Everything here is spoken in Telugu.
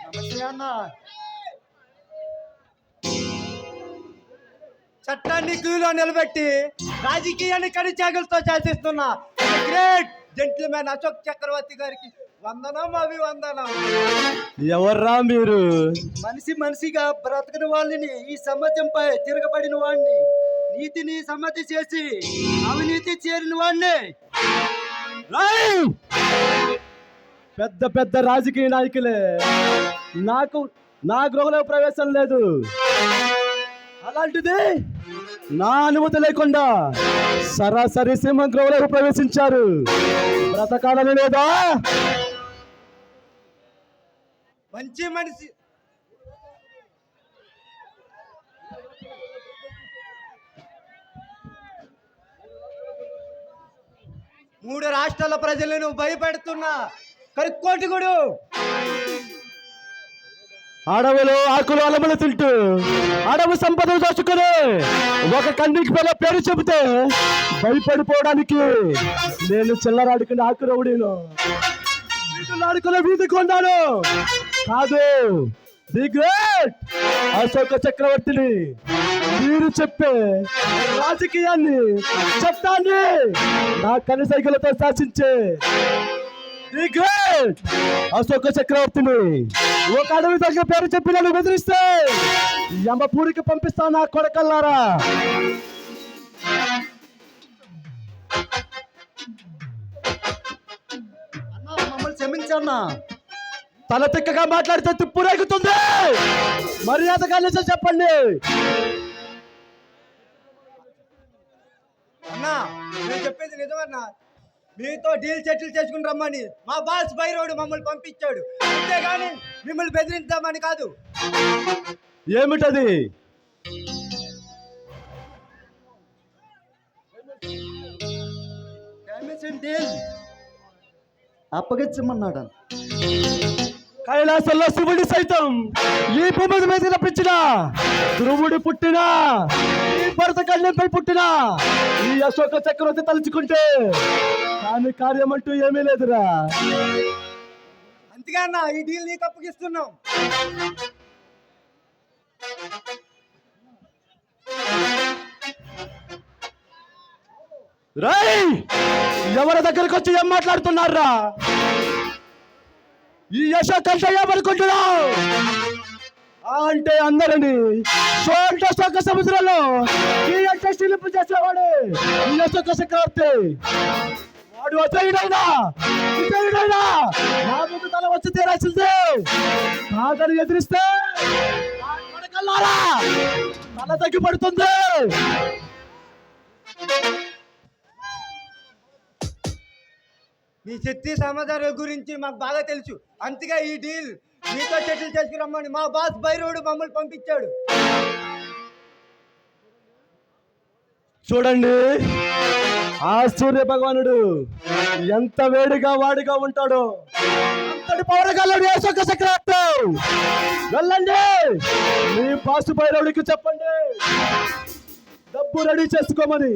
నమస్తే అన్న. చట్టాన్ని క్యూలో నిలబెట్టి రాజకీయాన్ని కడిచాగులతో శాసిస్తున్న గ్రేట్ జెంటిల్మెన్ అశోక్ చక్రవర్తి గారికి వందనం అభివందనం. ఎవర్రా మీరు? మనిషి మనిషిగా బ్రతకని వాళ్ళని, ఈ సమాజంపై తిరగబడిన వాడిని, నీతిని సమ్మతి చేసి అవినీతి చేరిన వాడిని. పెద్ద పెద్ద రాజకీయ నాయకులే, నా గృహలో ప్రవేశం లేదు. అలాంటిది నా అనుమతి లేకుండా సరాసరి సింహ గృహలోకి ప్రవేశించారు. బ్రతకాలని లేదా? మంచి మనిషి మూడు రాష్ట్రాల ప్రజలను భయపెడుతున్నా కరుక్కోటిగుడు. అడవులు ఆకులు అలములు తింటూ అడవి సంపదను దోచుకుని ఒక కన్నికి పిల్ల పేరు చెబితే భయపడిపోవడానికి నేను చిల్లరాడుకుని ఆకురవుడీను, వీటిలాడుకుని వీధి కొన్నాను కాదు. ది గ్రేట్ అశోక చక్రవర్తిని. మీరు చెప్పే రాజకీయాన్ని, చట్టాన్ని నా కనుసైగలతో శాసించే ది గ్రేట్ అశోక చక్రవర్తిని ఒక అడవి దగ్గర పేరు చెప్పి నన్ను బెదిరిస్తే యమపూరికి పంపిస్తా నా కొడకల్లారా. మమ్మల్ని క్షమించన్నా. తల తిక్కగా మాట్లాడితే తిప్పు రేగుతుంది. మర్యాదగా నిజం చెప్పండి. అన్నా, నేను చెప్పేది నిజమన్నా. మీతో డీల్ సెటిల్ చేసుకుని రమ్మని మా బాస్ బైరోడు మమ్మల్ని పంపించాడు, అంతేగాని మిమ్మల్ని బెదిరించామని కాదు. ఏమిటది? డీల్ అప్పగించమన్నాడు. కైలాసంలో శివుడి సైతం ఈ భూమి మీద రప్పించిన, ధ్రువుడి పుట్టిన, ఈ భరత కళ్యాణ్పై పుట్టిన ఈ అశోక చక్రవర్తి తలుచుకుంటే కానీ కార్యం అంటూ ఏమీ లేదురా. అంతగా అన్న, ఈ డీల్ నీకు అప్పగిస్తున్నాం. రాయ్, ఎవరి దగ్గరకు వచ్చి ఏం మాట్లాడుతున్నారా? ఈ అశోక్ అంటే ఏమనుకుంటున్నావు? అంటే అందరిని అశోక సముద్రంలో ఈ అంటే శిల్పు చేసేవాడు ఈ అశోక చక్రవర్తి. వాడు అజయుడైనా విజయుడైనా నా ముందు తల వచ్చి తీరాల్సిందే. కాదని ఎదిరిస్తే తల తగ్గిపడుతుంది. మీ శక్తి సమాధానం గురించి మాకు బాగా తెలుసు, అంతగా ఈ డీల్ మీతో సెటిల్ చేసుకురమ్మని మా బాస్ బైరోడు మమ్మల్ని పంపించాడు. చూడండి, ఆ సూర్య భగవానుడు ఎంత వేడిగా వాడిగా ఉంటాడో అంతటి పౌరగాళ్ళుడు అశోక చక్రవర్తి. వెళ్ళండి, మీ బాసు భైరవుడికి చెప్పండి డబ్బు రెడీ చేసుకోమని.